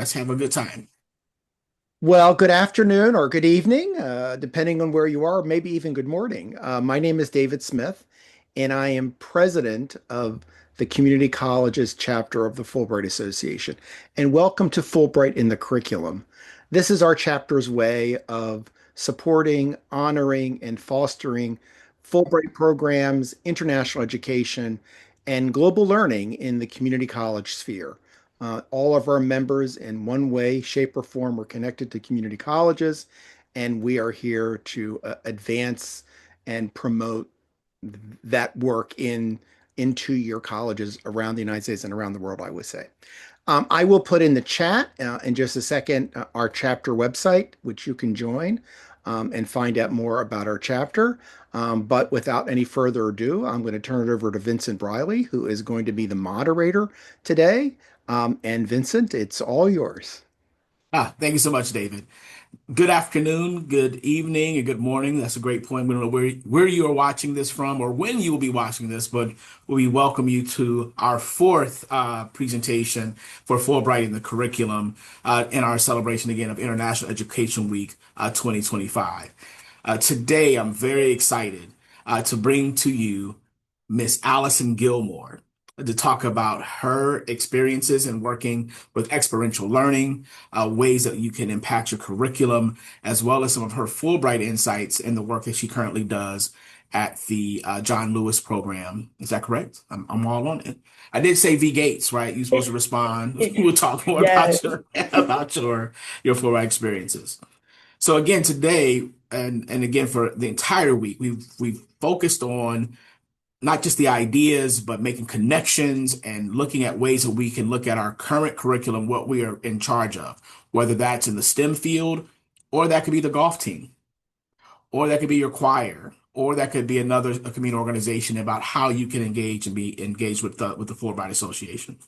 Let's have a good time. Well, good afternoon or good evening, depending on where you are, maybe even good morning. My name is David Smith, and I am president of the Community Colleges chapter of the Fulbright Association. And welcome to Fulbright in the Curriculum. This is our chapter's way of supporting, honoring, and fostering Fulbright programs, international education, and global learning in the community college sphere. All of our members, in one way, shape, or form, are connected to community colleges, and we are here to advance and promote that work in two-year colleges around the United States and around the world, I would say. I will put in the chat in just a second our chapter website, which you can join and find out more about our chapter. But without any further ado, I'm going to turn it over to Vincent Briley, who is going to be the moderator today. And Vincent, it's all yours. Thank you so much, David. Good afternoon, good evening, and good morning. That's a great point. We don't know where you are watching this from or when you will be watching this, but we welcome you to our fourth presentation for Fulbright in the curriculum in our celebration again of International Education Week 2025. Today, I'm very excited to bring to you Miss Allison Gilmore to talk about her experiences in working with experiential learning, ways that you can impact your curriculum, as well as some of her Fulbright insights in the work that she currently does at the John Lewis program. Is that correct? I'm all on it. I did say V Gates, right? You're supposed to respond. We'll talk more Yes. about your Fulbright experiences. So again, today and again for the entire week, we've focused on not just the ideas, but making connections and looking at ways that we can look at our current curriculum, what we are in charge of, whether that's in the STEM field, or that could be the golf team, or that could be your choir, or that could be another a community organization about how you can engage and be engaged with the Fulbright Association.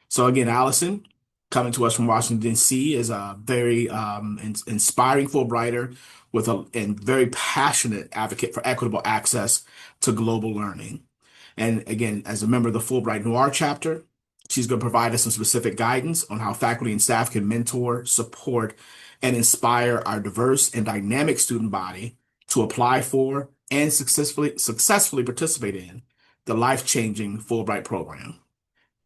So again, Allison, coming to us from Washington, D.C., is a very inspiring Fulbrighter with a and very passionate advocate for equitable access to global learning. And again, as a member of the Fulbright Noir chapter, she's going to provide us some specific guidance on how faculty and staff can mentor, support, and inspire our diverse and dynamic student body to apply for and successfully participate in the life-changing Fulbright program.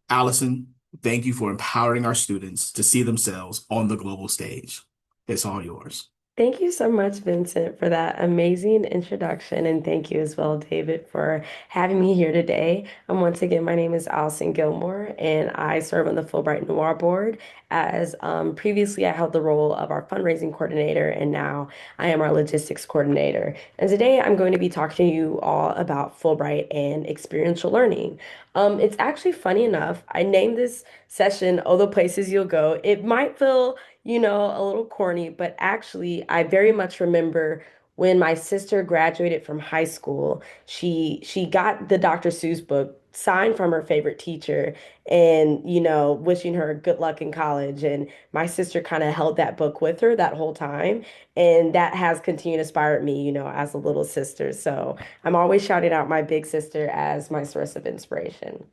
Allison, thank you for empowering our students to see themselves on the global stage. It's all yours. Thank you so much, Vincent, for that amazing introduction. And thank you as well, David, for having me here today. Once again, my name is Allison Gilmore, and I serve on the Fulbright Noir board. As previously, I held the role of our fundraising coordinator, and now I am our logistics coordinator. And today, I'm going to be talking to you all about Fulbright and experiential learning. It's actually funny enough, I named this session, Oh, the Places You'll Go. It might feel a little corny, but actually, I very much remember when my sister graduated from high school. She got the Dr. Seuss book signed from her favorite teacher and, wishing her good luck in college. And my sister kind of held that book with her that whole time. And that has continued to inspire me, as a little sister. So I'm always shouting out my big sister as my source of inspiration.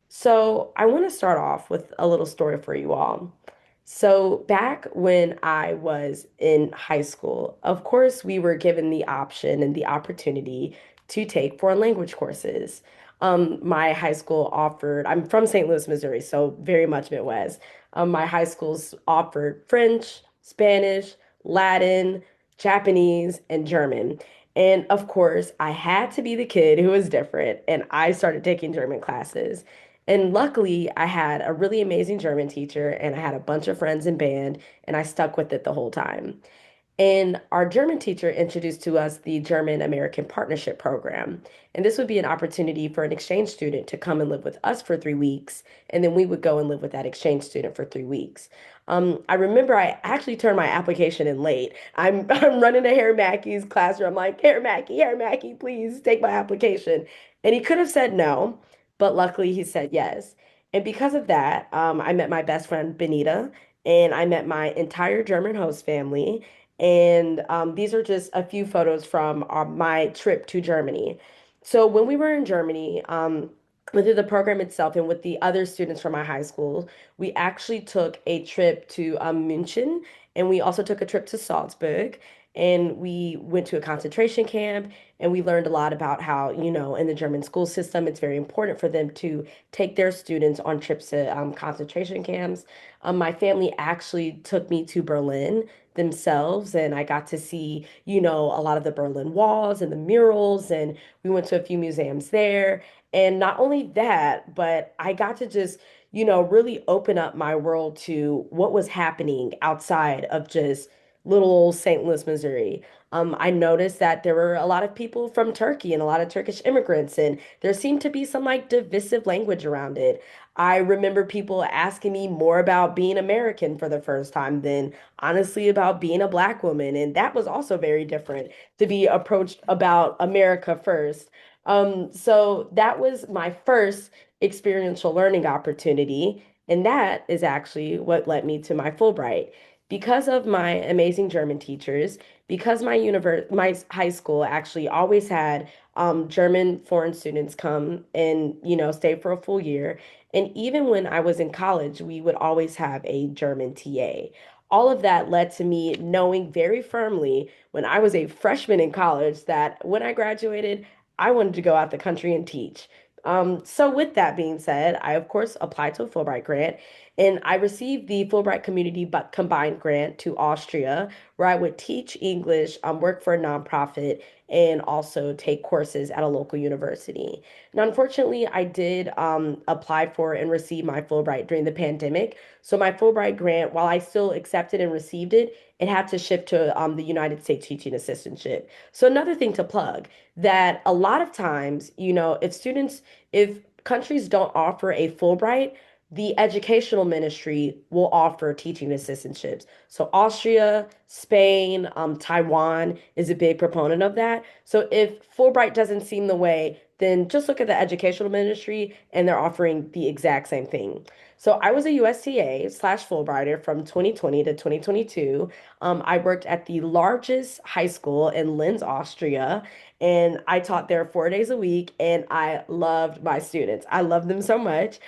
So I want to start off with a little story for you all. So, back when I was in high school, of course, we were given the option and the opportunity to take foreign language courses. My high school offered, I'm from St. Louis, Missouri, so very much Midwest. My high schools offered French, Spanish, Latin, Japanese, and German. And of course, I had to be the kid who was different, and I started taking German classes. And luckily, I had a really amazing German teacher and I had a bunch of friends in band, and I stuck with it the whole time. And our German teacher introduced to us the German American Partnership Program. And this would be an opportunity for an exchange student to come and live with us for 3 weeks. And then we would go and live with that exchange student for 3 weeks. I remember I actually turned my application in late. I'm running to Harry Mackey's classroom. I'm like, Harry Mackey, please take my application. And he could have said no, but luckily he said yes. And because of that, I met my best friend, Benita, and I met my entire German host family. And these are just a few photos from my trip to Germany. So when we were in Germany, within the program itself and with the other students from my high school, we actually took a trip to München, and we also took a trip to Salzburg, and we went to a concentration camp, and we learned a lot about how, in the German school system, it's very important for them to take their students on trips to concentration camps. My family actually took me to Berlin themselves, and I got to see, a lot of the Berlin walls and the murals, and we went to a few museums there. And not only that, but I got to just, really open up my world to what was happening outside of just little old St. Louis, Missouri. I noticed that there were a lot of people from Turkey and a lot of Turkish immigrants, and there seemed to be some like divisive language around it. I remember people asking me more about being American for the first time than honestly about being a Black woman. And that was also very different to be approached about America first. So that was my first experiential learning opportunity, and that is actually what led me to my Fulbright. Because of my amazing German teachers, because my high school actually always had German foreign students come and stay for a full year, and even when I was in college, we would always have a German TA. All of that led to me knowing very firmly when I was a freshman in college that when I graduated, I wanted to go out the country and teach. So with that being said, I of course applied to a Fulbright grant, and I received the Fulbright Community but Combined grant to Austria, where I would teach English, work for a nonprofit, and also take courses at a local university. Now, unfortunately, I did apply for and receive my Fulbright during the pandemic. So my Fulbright grant, while I still accepted and received it, it had to shift to the United States teaching assistantship. So another thing to plug that a lot of times, if countries don't offer a Fulbright, the educational ministry will offer teaching assistantships. So Austria, Spain, Taiwan is a big proponent of that. So if Fulbright doesn't seem the way, then just look at the educational ministry and they're offering the exact same thing. So I was a USTA slash Fulbrighter from 2020 to 2022. I worked at the largest high school in Linz, Austria, and I taught there 4 days a week, and I loved my students. I loved them so much.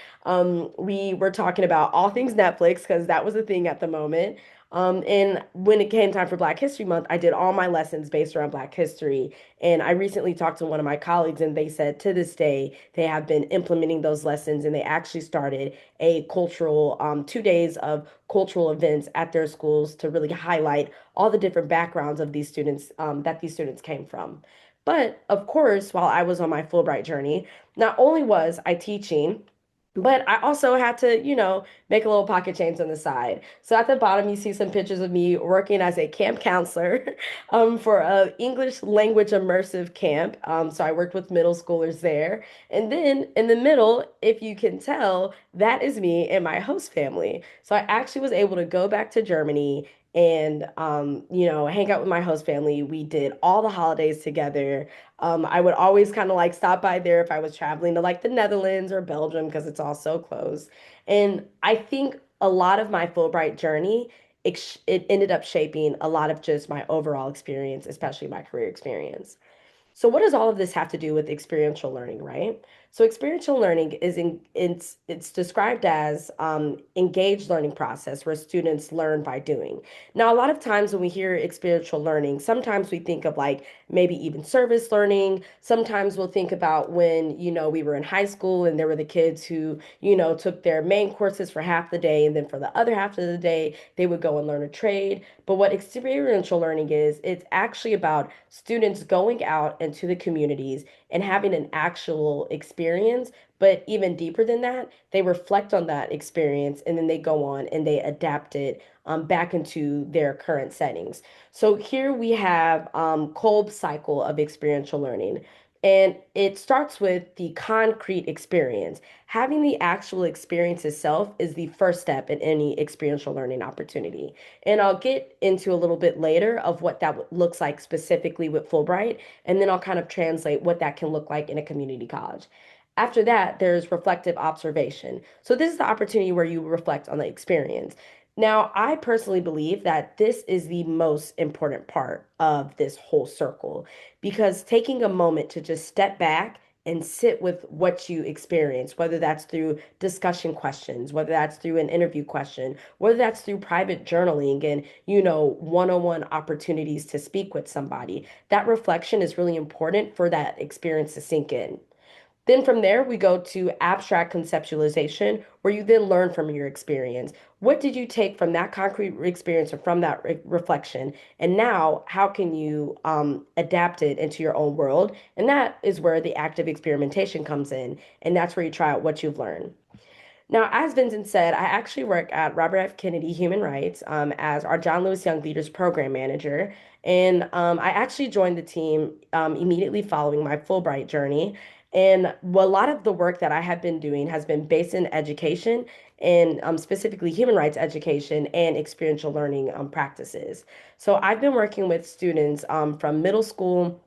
We were talking about all things Netflix because that was a thing at the moment. And when it came time for Black History Month, I did all my lessons based around Black history. And I recently talked to one of my colleagues, and they said to this day, they have been implementing those lessons, and they actually started a 2 days of cultural events at their schools to really highlight all the different backgrounds of these students that these students came from. But of course, while I was on my Fulbright journey, not only was I teaching, but I also had to, make a little pocket change on the side. So at the bottom, you see some pictures of me working as a camp counselor for a English language immersive camp. So I worked with middle schoolers there. And then in the middle, if you can tell, that is me and my host family. So I actually was able to go back to Germany and hang out with my host family. We did all the holidays together. I would always kind of like stop by there if I was traveling to like the Netherlands or Belgium because it's all so close. And I think a lot of my Fulbright journey, it ended up shaping a lot of just my overall experience, especially my career experience. So what does all of this have to do with experiential learning, right? So experiential learning it's described as engaged learning process where students learn by doing. Now, a lot of times when we hear experiential learning, sometimes we think of like maybe even service learning. Sometimes we'll think about when, we were in high school and there were the kids who, took their main courses for half the day, and then for the other half of the day, they would go and learn a trade. But what experiential learning is, it's actually about students going out into the communities and having an actual experience. But even deeper than that, they reflect on that experience and then they go on and they adapt it back into their current settings. So here we have Kolb's cycle of experiential learning. And it starts with the concrete experience. Having the actual experience itself is the first step in any experiential learning opportunity. And I'll get into a little bit later of what that looks like specifically with Fulbright, and then I'll kind of translate what that can look like in a community college. After that, there's reflective observation. So this is the opportunity where you reflect on the experience. Now, I personally believe that this is the most important part of this whole circle because taking a moment to just step back and sit with what you experience, whether that's through discussion questions, whether that's through an interview question, whether that's through private journaling and, one-on-one opportunities to speak with somebody. That reflection is really important for that experience to sink in. Then from there, we go to abstract conceptualization, where you then learn from your experience. What did you take from that concrete experience or from that reflection? And now, how can you adapt it into your own world? And that is where the active experimentation comes in. And that's where you try out what you've learned. Now, as Vincent said, I actually work at Robert F. Kennedy Human Rights as our John Lewis Young Leaders Program Manager. And I actually joined the team immediately following my Fulbright journey. And a lot of the work that I have been doing has been based in education and specifically human rights education and experiential learning practices. So I've been working with students from middle school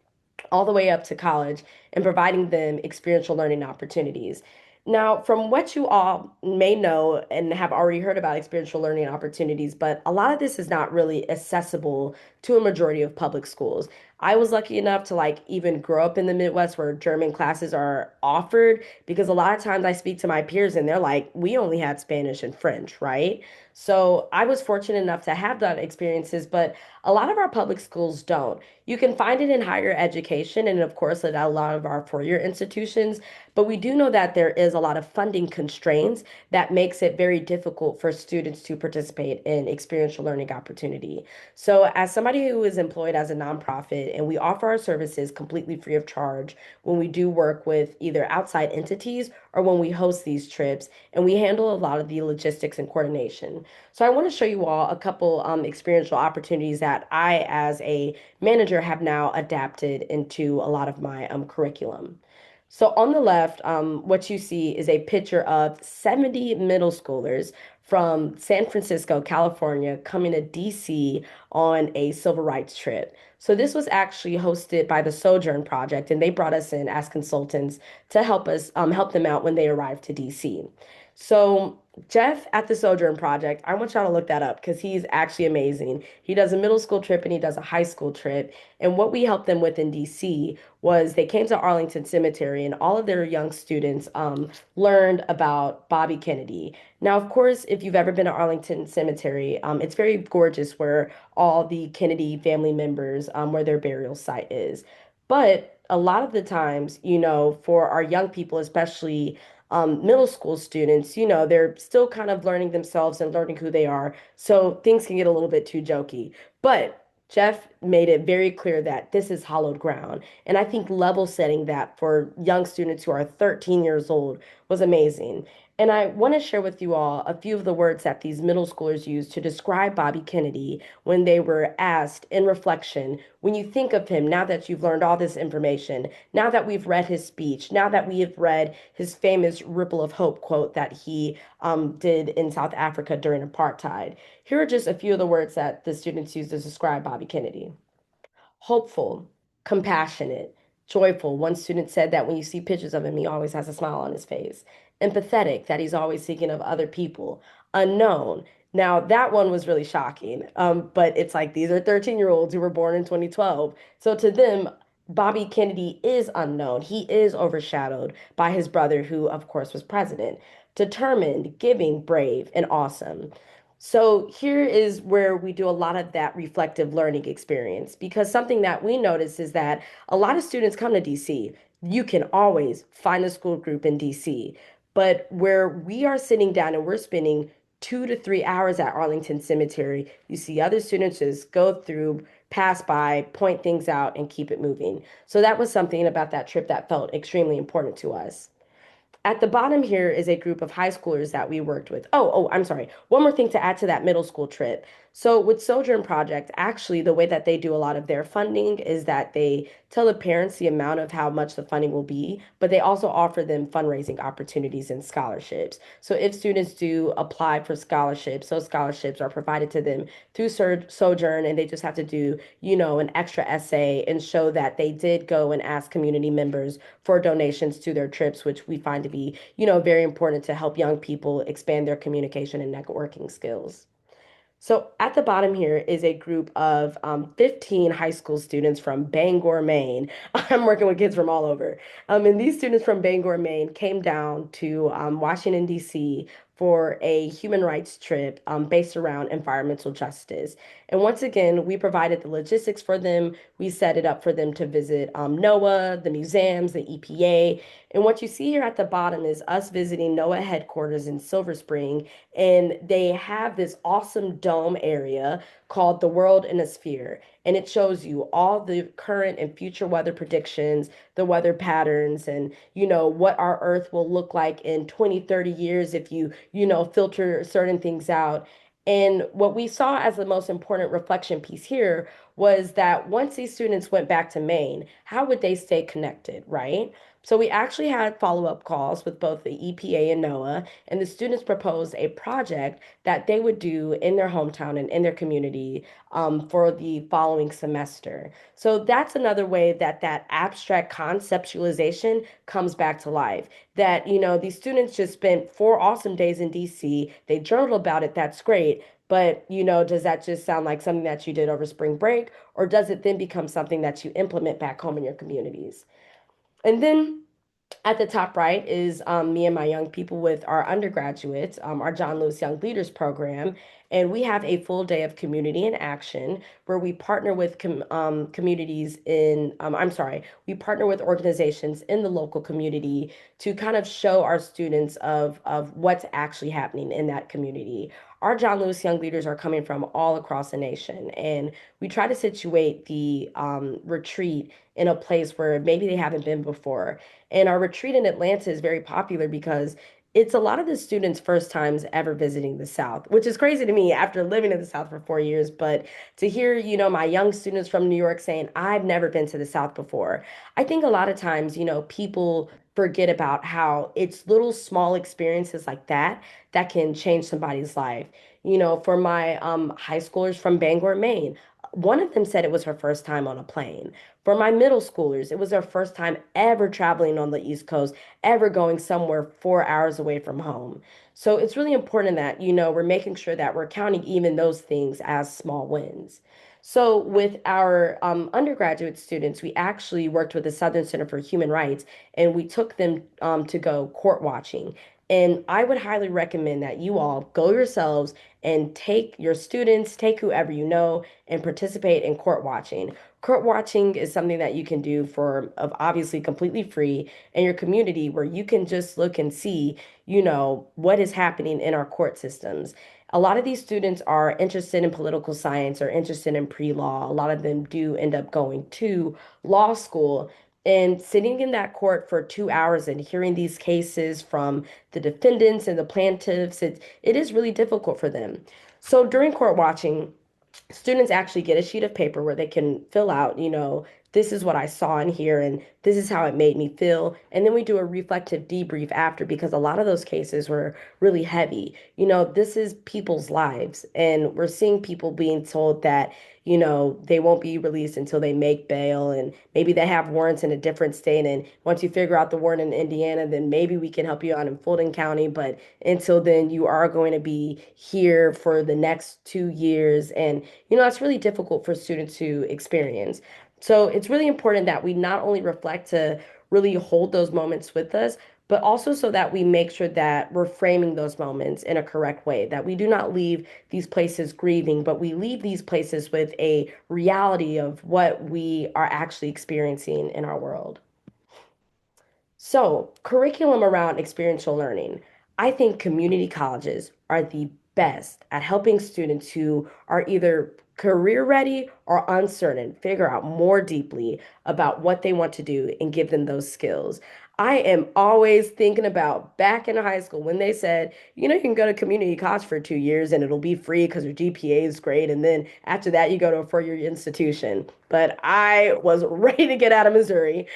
all the way up to college and providing them experiential learning opportunities. Now, from what you all may know and have already heard about experiential learning opportunities, but a lot of this is not really accessible to a majority of public schools. I was lucky enough to like even grow up in the Midwest where German classes are offered because a lot of times I speak to my peers and they're like, we only had Spanish and French, right? So I was fortunate enough to have that experiences, but a lot of our public schools don't. You can find it in higher education and, of course, at a lot of our four-year institutions. But we do know that there is a lot of funding constraints that makes it very difficult for students to participate in experiential learning opportunity. So, as somebody who is employed as a nonprofit and we offer our services completely free of charge when we do work with either outside entities or when we host these trips, and we handle a lot of the logistics and coordination. So, I want to show you all a couple experiential opportunities that I, as a manager, have now adapted into a lot of my curriculum. So on the left, what you see is a picture of 70 middle schoolers from San Francisco, California, coming to DC on a civil rights trip. So this was actually hosted by the Sojourn Project, and they brought us in as consultants to help us help them out when they arrived to DC. So Jeff at the Sojourn Project, I want y'all to look that up because he's actually amazing. He does a middle school trip and he does a high school trip. And what we helped them with in DC was they came to Arlington Cemetery and all of their young students learned about Bobby Kennedy. Now, of course, if you've ever been to Arlington Cemetery, it's very gorgeous where all the Kennedy family members, where their burial site is. But a lot of the times, for our young people, especially middle school students, they're still kind of learning themselves and learning who they are. So things can get a little bit too jokey. But Jeff made it very clear that this is hallowed ground. And I think level setting that for young students who are 13 years old was amazing. And I want to share with you all a few of the words that these middle schoolers used to describe Bobby Kennedy when they were asked in reflection, when you think of him, now that you've learned all this information, now that we've read his speech, now that we have read his famous Ripple of Hope quote that he did in South Africa during apartheid. Here are just a few of the words that the students used to describe Bobby Kennedy: hopeful, compassionate, joyful. One student said that when you see pictures of him, he always has a smile on his face. Empathetic, that he's always thinking of other people. Unknown. Now, that one was really shocking. But it's like these are 13-year-olds who were born in 2012. So to them, Bobby Kennedy is unknown. He is overshadowed by his brother, who, of course, was president. Determined, giving, brave, and awesome. So here is where we do a lot of that reflective learning experience because something that we notice is that a lot of students come to DC. You can always find a school group in DC, but where we are sitting down and we're spending 2 to 3 hours at Arlington Cemetery, you see other students just go through, pass by, point things out, and keep it moving. So that was something about that trip that felt extremely important to us. At the bottom here is a group of high schoolers that we worked with. I'm sorry. One more thing to add to that middle school trip. So with Sojourn Project, actually the way that they do a lot of their funding is that they tell the parents the amount of how much the funding will be, but they also offer them fundraising opportunities and scholarships. So if students do apply for scholarships, those scholarships are provided to them through Sojourn, and they just have to do, an extra essay and show that they did go and ask community members for donations to their trips, which we find to be, very important to help young people expand their communication and networking skills. So at the bottom here is a group of 15 high school students from Bangor, Maine. I'm working with kids from all over. And these students from Bangor, Maine came down to Washington, D.C. for a human rights trip based around environmental justice. And once again, we provided the logistics for them. We set it up for them to visit NOAA, the museums, the EPA. And what you see here at the bottom is us visiting NOAA headquarters in Silver Spring, and they have this awesome dome area called the World in a Sphere. And it shows you all the current and future weather predictions, the weather patterns, and what our Earth will look like in 20, 30 years if you filter certain things out. And what we saw as the most important reflection piece here was that once these students went back to Maine, how would they stay connected, right? So we actually had follow-up calls with both the EPA and NOAA, and the students proposed a project that they would do in their hometown and in their community for the following semester. So that's another way that that abstract conceptualization comes back to life. That, these students just spent 4 awesome days in DC. They journaled about it. That's great. But, does that just sound like something that you did over spring break? Or does it then become something that you implement back home in your communities? And then at the top right is me and my young people with our undergraduates, our John Lewis Young Leaders Program. And we have a full day of community in action where we partner with communities I'm sorry, we partner with organizations in the local community to kind of show our students of what's actually happening in that community. Our John Lewis Young Leaders are coming from all across the nation, and we try to situate the retreat in a place where maybe they haven't been before. And our retreat in Atlanta is very popular because it's a lot of the students' first times ever visiting the South, which is crazy to me after living in the South for 4 years. But to hear, my young students from New York saying, I've never been to the South before, I think a lot of times, people forget about how it's little small experiences like that that can change somebody's life. For my high schoolers from Bangor, Maine, one of them said it was her first time on a plane. For my middle schoolers, it was their first time ever traveling on the East Coast, ever going somewhere 4 hours away from home. So it's really important that, we're making sure that we're counting even those things as small wins. So with our undergraduate students, we actually worked with the Southern Center for Human Rights, and we took them to go court watching. And I would highly recommend that you all go yourselves and take your students, take whoever you know, and participate in court watching. Court watching is something that you can do for of obviously completely free in your community where you can just look and see, what is happening in our court systems. A lot of these students are interested in political science or interested in pre-law. A lot of them do end up going to law school. And sitting in that court for 2 hours and hearing these cases from the defendants and the plaintiffs, it is really difficult for them. So during court watching, students actually get a sheet of paper where they can fill out, this is what I saw in here and this is how it made me feel. And then we do a reflective debrief after because a lot of those cases were really heavy. This is people's lives, and we're seeing people being told that, they won't be released until they make bail, and maybe they have warrants in a different state. And once you figure out the warrant in Indiana, then maybe we can help you out in Fulton County. But until then, you are going to be here for the next 2 years. And it's really difficult for students to experience. So it's really important that we not only reflect to really hold those moments with us, but also so that we make sure that we're framing those moments in a correct way, that we do not leave these places grieving, but we leave these places with a reality of what we are actually experiencing in our world. So, curriculum around experiential learning. I think community colleges are the best at helping students who are either career ready or uncertain figure out more deeply about what they want to do and give them those skills. I am always thinking about back in high school when they said, you can go to community college for 2 years and it'll be free because your GPA is great. And then after that, you go to a four-year institution. But I was ready to get out of Missouri.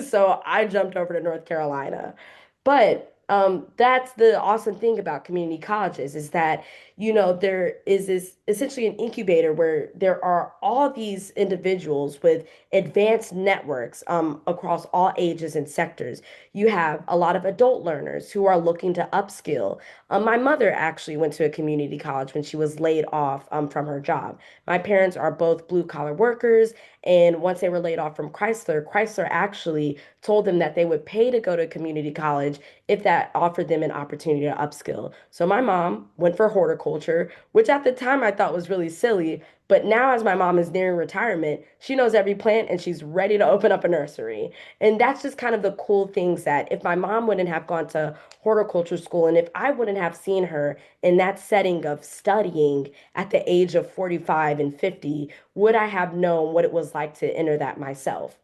So I jumped over to North Carolina. But That's the awesome thing about community colleges is that, there is this essentially an incubator where there are all these individuals with advanced networks across all ages and sectors. You have a lot of adult learners who are looking to upskill. My mother actually went to a community college when she was laid off from her job. My parents are both blue collar workers, and once they were laid off from Chrysler, Chrysler actually told them that they would pay to go to community college if that offered them an opportunity to upskill. So my mom went for horticulture, which at the time I thought was really silly. But now, as my mom is nearing retirement, she knows every plant and she's ready to open up a nursery. And that's just kind of the cool things that if my mom wouldn't have gone to horticulture school and if I wouldn't have seen her in that setting of studying at the age of 45 and 50, would I have known what it was like to enter that myself?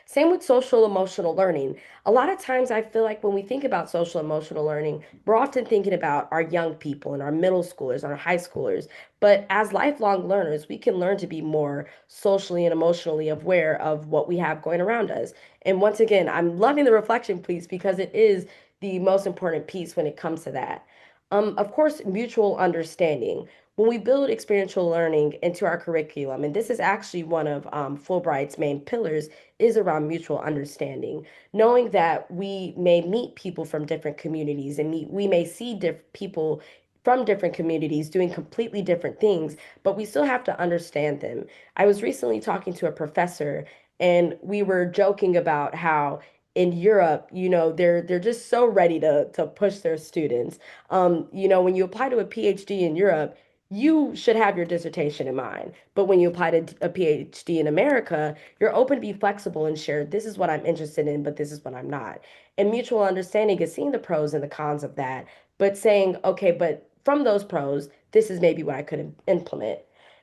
Same with social emotional learning. A lot of times I feel like when we think about social emotional learning, we're often thinking about our young people and our middle schoolers, our high schoolers. But as lifelong learners, we can learn to be more socially and emotionally aware of what we have going around us. And once again, I'm loving the reflection piece because it is the most important piece when it comes to that. Of course, mutual understanding. When we build experiential learning into our curriculum, and this is actually one of Fulbright's main pillars, is around mutual understanding, knowing that we may meet people from different communities and we may see people from different communities doing completely different things, but we still have to understand them. I was recently talking to a professor and we were joking about how in Europe, they're just so ready to push their students. When you apply to a PhD in Europe, you should have your dissertation in mind. But when you apply to a PhD in America, you're open to be flexible and share, this is what I'm interested in, but this is what I'm not. And mutual understanding is seeing the pros and the cons of that, but saying, okay, but from those pros, this is maybe what I could implement.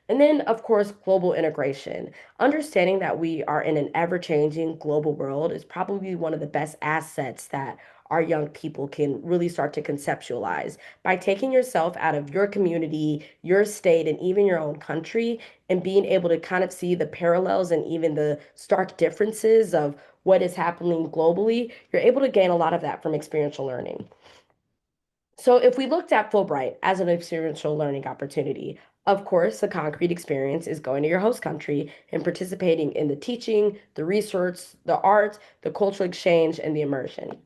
And then, of course, global integration. Understanding that we are in an ever-changing global world is probably one of the best assets that our young people can really start to conceptualize by taking yourself out of your community, your state, and even your own country, and being able to kind of see the parallels and even the stark differences of what is happening globally. You're able to gain a lot of that from experiential learning. So if we looked at Fulbright as an experiential learning opportunity, of course, the concrete experience is going to your host country and participating in the teaching, the research, the art, the cultural exchange, and the immersion.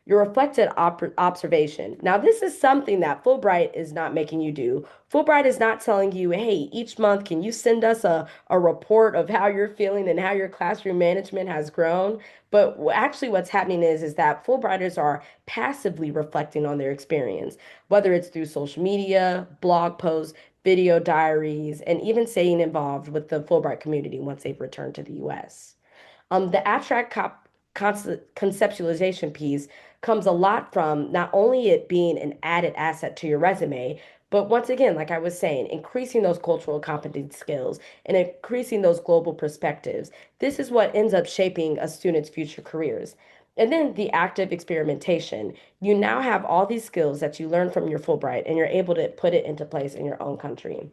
Your reflected observation. Now, this is something that Fulbright is not making you do. Fulbright is not telling you, hey, each month, can you send us a report of how you're feeling and how your classroom management has grown? But actually, what's happening is that Fulbrighters are passively reflecting on their experience, whether it's through social media, blog posts, video diaries, and even staying involved with the Fulbright community once they've returned to the US. The abstract conceptualization piece comes a lot from not only it being an added asset to your resume, but once again, like I was saying, increasing those cultural competence skills and increasing those global perspectives. This is what ends up shaping a student's future careers. And then the active experimentation. You now have all these skills that you learned from your Fulbright, and you're able to put it into place in your own country.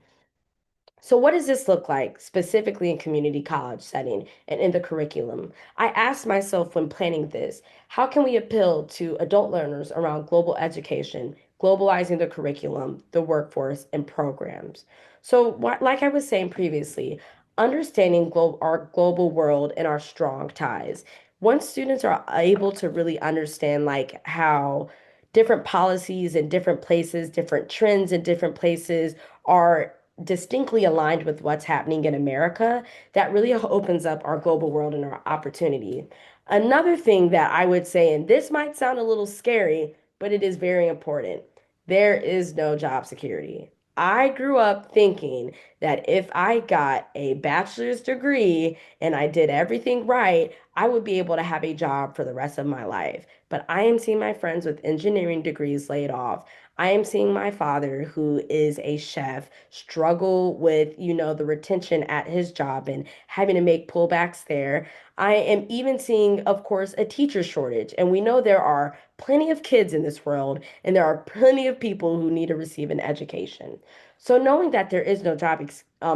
So what does this look like specifically in community college setting and in the curriculum? I asked myself when planning this, how can we appeal to adult learners around global education, globalizing the curriculum, the workforce, and programs? So like I was saying previously, understanding our global world and our strong ties. Once students are able to really understand like how different policies in different places, different trends in different places are distinctly aligned with what's happening in America, that really opens up our global world and our opportunity. Another thing that I would say, and this might sound a little scary, but it is very important, there is no job security. I grew up thinking that if I got a bachelor's degree and I did everything right, I would be able to have a job for the rest of my life. But I am seeing my friends with engineering degrees laid off. I am seeing my father, who is a chef, struggle with, the retention at his job and having to make pullbacks there. I am even seeing, of course, a teacher shortage. And we know there are plenty of kids in this world, and there are plenty of people who need to receive an education. So knowing that there is no job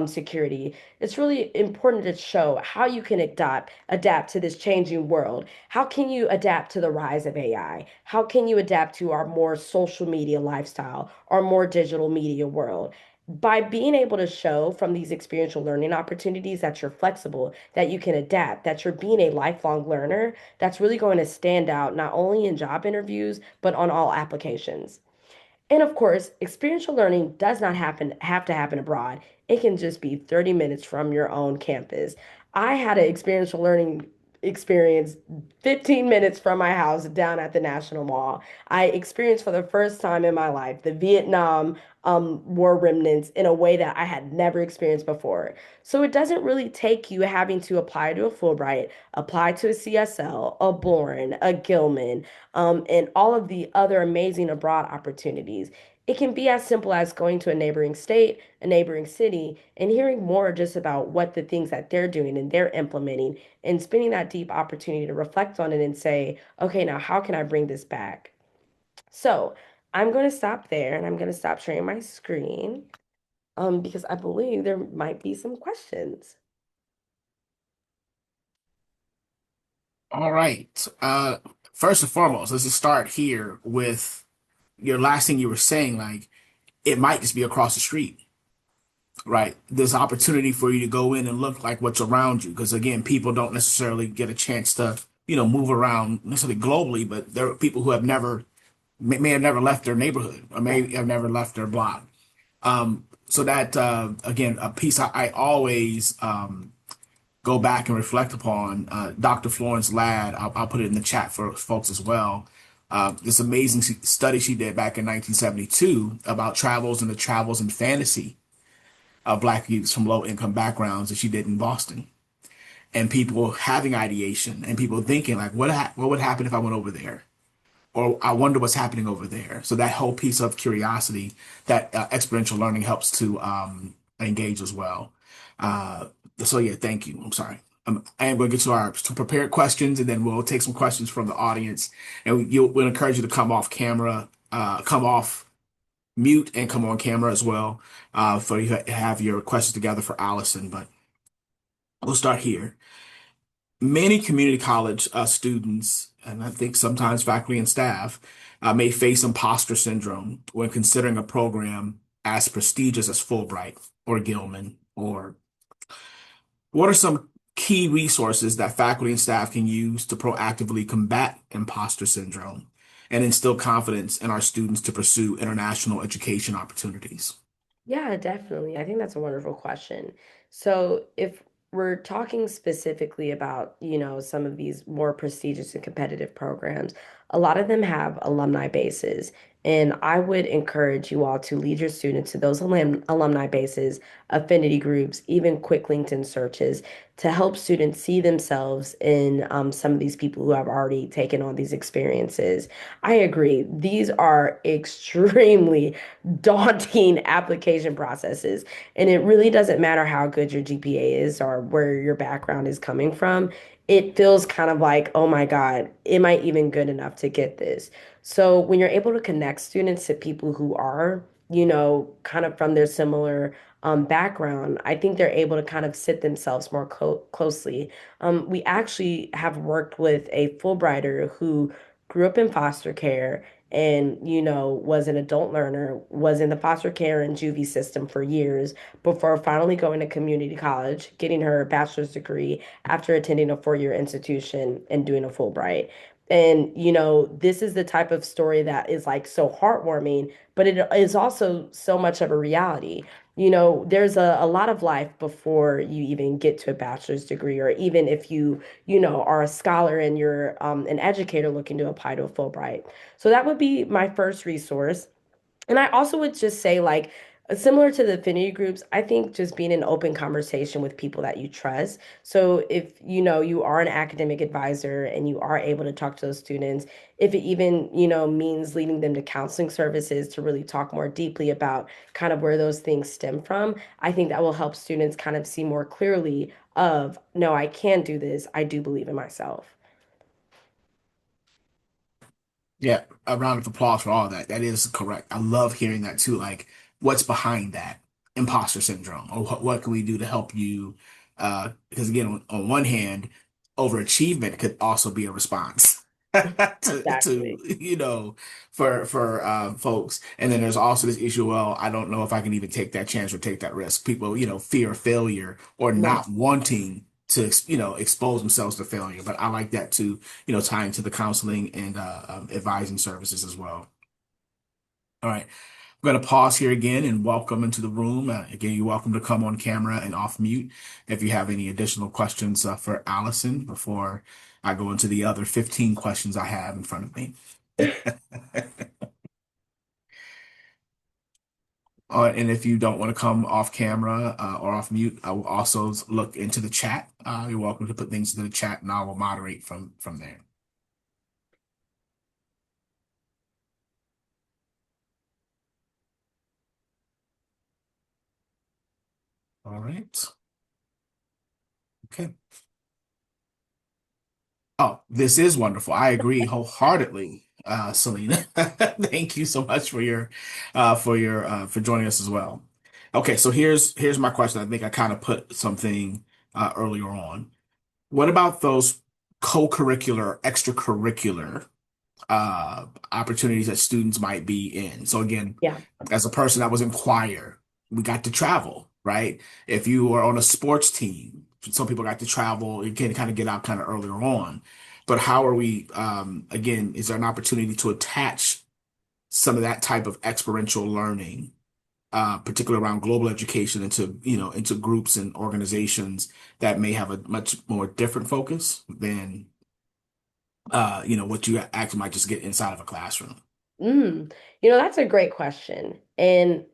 security, it's really important to show how you can adapt to this changing world. How can you adapt to the rise of AI? How can you adapt to our more social media lifestyle, our more digital media world? By being able to show from these experiential learning opportunities that you're flexible, that you can adapt, that you're being a lifelong learner, that's really going to stand out not only in job interviews, but on all applications. And of course, experiential learning does not have to happen abroad. It can just be 30 minutes from your own campus. I had an experiential learning experience 15 minutes from my house down at the National Mall. I experienced for the first time in my life the Vietnam War remnants in a way that I had never experienced before. So it doesn't really take you having to apply to a Fulbright, apply to a CSL, a Bourne, a Gilman, and all of the other amazing abroad opportunities. It can be as simple as going to a neighboring state, a neighboring city, and hearing more just about what the things that they're doing and they're implementing, and spending that deep opportunity to reflect on it and say, okay, now how can I bring this back? So I'm going to stop there and I'm going to stop sharing my screen because I believe there might be some questions. All right. First and foremost, let's just start here with your last thing you were saying. Like, it might just be across the street, right? There's opportunity for you to go in and look like what's around you. Because again, people don't necessarily get a chance to, move around necessarily globally, but there are people who have never, may have never left their neighborhood or Yeah. may have never left their block. So that, again, a piece I always, go back and reflect upon. Dr. Florence Ladd, I'll put it in the chat for folks as well. This amazing study she did back in 1972 about travels and the travels and fantasy of Black youths from low income backgrounds that she did in Boston. And people having ideation and people thinking like, what would happen if I went over there? Or I wonder what's happening over there. So that whole piece of curiosity that experiential learning helps to engage as well. Uh, so yeah, thank you. I'm sorry. I am going to get to our to prepared questions, and then we'll take some questions from the audience, and we'll encourage you to come off camera, come off mute, and come on camera as well for you to have your questions together for Allison. But we'll start here. Many community college students, and I think sometimes faculty and staff, may face imposter syndrome when considering a program as prestigious as Fulbright or Gilman. Or what are some key resources that faculty and staff can use to proactively combat imposter syndrome and instill confidence in our students to pursue international education opportunities? Yeah, definitely. I think that's a wonderful question. So, if we're talking specifically about, some of these more prestigious and competitive programs, a lot of them have alumni bases. And I would encourage you all to lead your students to those alumni bases, affinity groups, even quick LinkedIn searches to help students see themselves in some of these people who have already taken on these experiences. I agree. These are extremely daunting application processes. And it really doesn't matter how good your GPA is or where your background is coming from. It feels kind of like, oh my God, am I even good enough to get this? So when you're able to connect students to people who are, kind of from their similar background, I think they're able to kind of sit themselves more closely. We actually have worked with a Fulbrighter who grew up in foster care and was an adult learner, was in the foster care and juvie system for years before finally going to community college, getting her bachelor's degree after attending a 4-year institution and doing a Fulbright. And this is the type of story that is like so heartwarming, but it is also so much of a reality. There's a lot of life before you even get to a bachelor's degree, or even if you are a scholar and you're an educator looking to apply to a Fulbright. So that would be my first resource. And I also would just say, like, similar to the affinity groups, I think just being in open conversation with people that you trust. So if you are an academic advisor and you are able to talk to those students, if it even means leading them to counseling services to really talk more deeply about kind of where those things stem from, I think that will help students kind of see more clearly of, no, I can do this. I do believe in myself. Yeah, a round of applause for all that. That is correct. I love hearing that too. Like, what's behind that? imposter syndrome, or what can we do to help you? Because again, on one hand, overachievement could also be a response to Exactly. for folks. And then there's also this issue. Well, I don't know if I can even take that chance or take that risk. People, fear failure or Right. not wanting to, expose themselves to failure. But I like that to, tie into the counseling and advising services as well. All right. I'm going to pause here again and welcome into the room. Again, you're welcome to come on camera and off mute if you have any additional questions for Allison before I go into the other 15 questions I have in front of me. And if you don't want to come off camera or off mute, I will also look into the chat. You're welcome to put things into the chat and I will moderate from there. All right. Okay. Oh, this is wonderful. I agree wholeheartedly, Selena. Thank you so much for joining us as well. Okay, so here's my question. I think I kind of put something earlier on. What about those co-curricular, extracurricular opportunities that students might be in? So again, Yeah. as a person that was in choir, we got to travel, right? If you were on a sports team, some people got to travel. You can kind of get out kind of earlier on. But how are we, again, is there an opportunity to attach some of that type of experiential learning, particularly around global education into groups and organizations that may have a much more different focus than, what you actually might just get inside of a classroom? Mm. That's a great question. And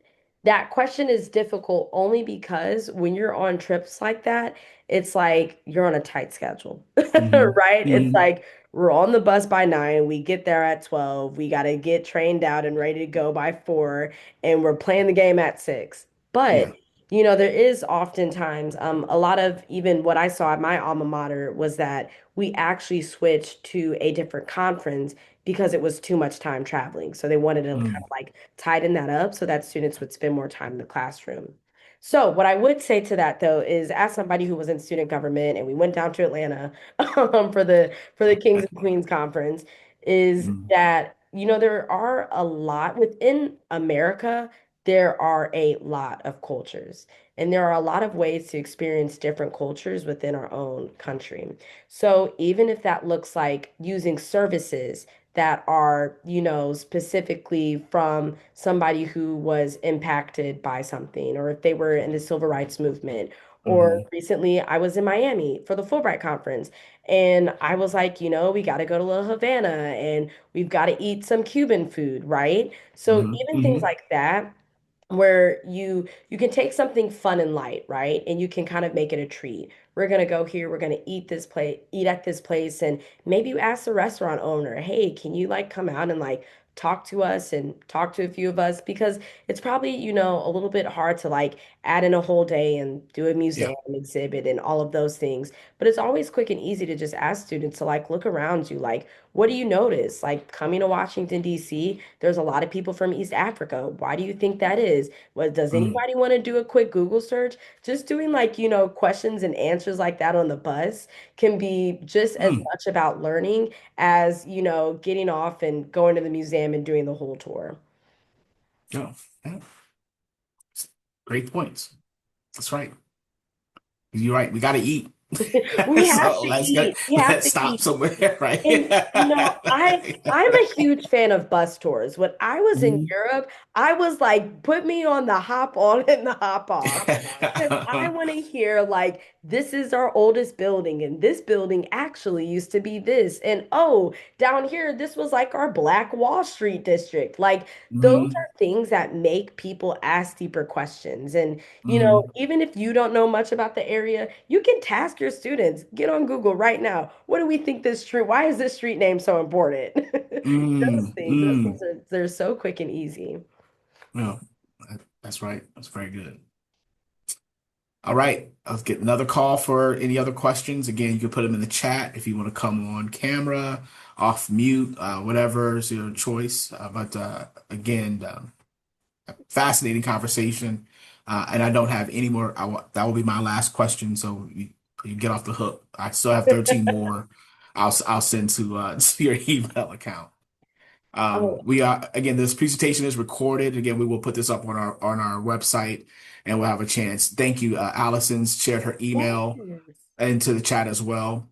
that question is difficult only because when you're on trips like that, it's like you're on a tight schedule, Hmm. right? It's Hmm. like we're on the bus by 9, we get there at 12, we got to get trained out and ready to go by 4, and we're playing the game at 6. But Yeah. there is oftentimes a lot of even what I saw at my alma mater was that we actually switched to a different conference because it was too much time traveling. So they wanted to kind Mm. of like tighten that up so that students would spend more time in the classroom. So what I would say to that though is as somebody who was in student government and we went down to Atlanta for the Kings and Queens conference is Mm. that there are a lot within America, there are a lot of cultures and there are a lot of ways to experience different cultures within our own country. So even if that looks like using services that are, specifically from somebody who was impacted by something, or if they were in the civil rights movement. Or Hmm. recently, I was in Miami for the Fulbright conference, and I was like, we got to go to La Havana and we've got to eat some Cuban food, right? So Hmm. even things Hmm. like that where you can take something fun and light, right? And you can kind of make it a treat. We're gonna go here, we're gonna eat at this place, and maybe you ask the restaurant owner, hey, can you like come out and like talk to us and talk to a few of us? Because it's probably, a little bit hard to like add in a whole day and do a Yeah. museum exhibit and all of those things. But it's always quick and easy to just ask students to like look around you, like, what do you notice? Like coming to Washington, D.C., there's a lot of people from East Africa. Why do you think that is? What does Mm. anybody want to do a quick Google search? Just doing like, questions and answers like that on the bus can be just as Mm. much about learning as, getting off and going to the museum and doing the whole tour. Yeah. Yeah. Great points. That's right. You're right. We got to eat. We have So to let's get eat. We have let's to stop eat. somewhere, right? And I'm a huge fan of bus tours. When I was in Mhm. Europe, I was like, put me on the hop on and the hop off. Because I want to hear like this is our oldest building and this building actually used to be this. And oh, down here this was like our Black Wall Street district. Like those Hmm. are things that make people ask deeper questions. And Hmm. even if you don't know much about the area, you can task your students. Get on Google right now. What do we think this street? Why is this street name so important? Mm. Those things Mm. are they're so quick and easy. Yeah, that's right. That's very good. All right. Let's get another call for any other questions. Again, you can put them in the chat if you want to come on camera, off mute, whatever is your choice. But again, fascinating conversation. And I don't have any more. That will be my last question. So you get off the hook. I still have 13 more. I'll send to to your email account. Oh, We are again. This presentation is recorded. Again, we will put this up on our website, and we'll have a chance. Thank you. Allison's shared her email yes. into the chat as well.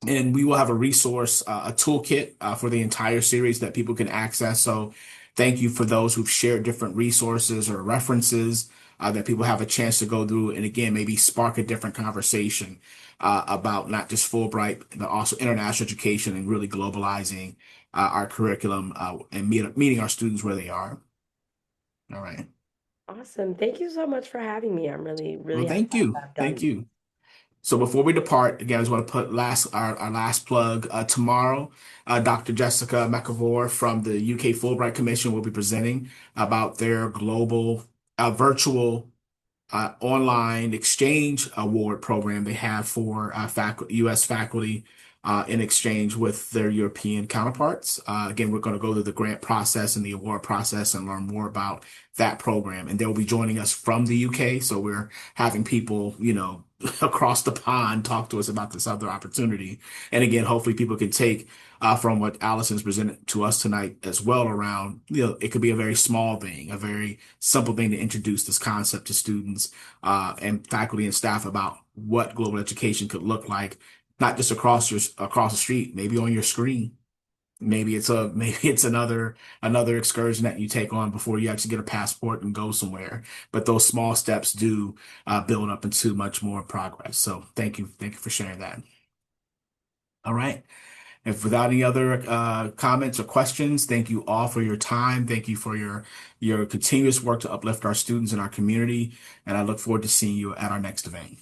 And we will have a resource, a toolkit for the entire series that people can access. So thank you for those who've shared different resources or references that people have a chance to go through. And again, maybe spark a different conversation about not just Fulbright, but also international education and really globalizing our curriculum and meeting our students where they are. All right. Awesome. Thank you so much for having me. I'm really, Well, really happy thank you. I've Thank done. you. So before we depart, again, I just want to put our last plug. Tomorrow, Dr. Jessica McAvoy from the UK Fulbright Commission will be presenting about their global virtual online exchange award program they have for U.S. faculty in exchange with their European counterparts. Again, we're going to go through the grant process and the award process and learn more about that program. And they'll be joining us from the UK. So we're having people, across the pond talk to us about this other opportunity. And again, hopefully people can take from what Allison's presented to us tonight as well around, it could be a very small thing, a very simple thing to introduce this concept to students and faculty and staff about what global education could look like, not just across the street, maybe on your screen. Maybe it's another excursion that you take on before you actually get a passport and go somewhere. But those small steps do build up into much more progress. So thank you for sharing that. All right. If without any other comments or questions, thank you all for your time. Thank you for your continuous work to uplift our students and our community. And I look forward to seeing you at our next event.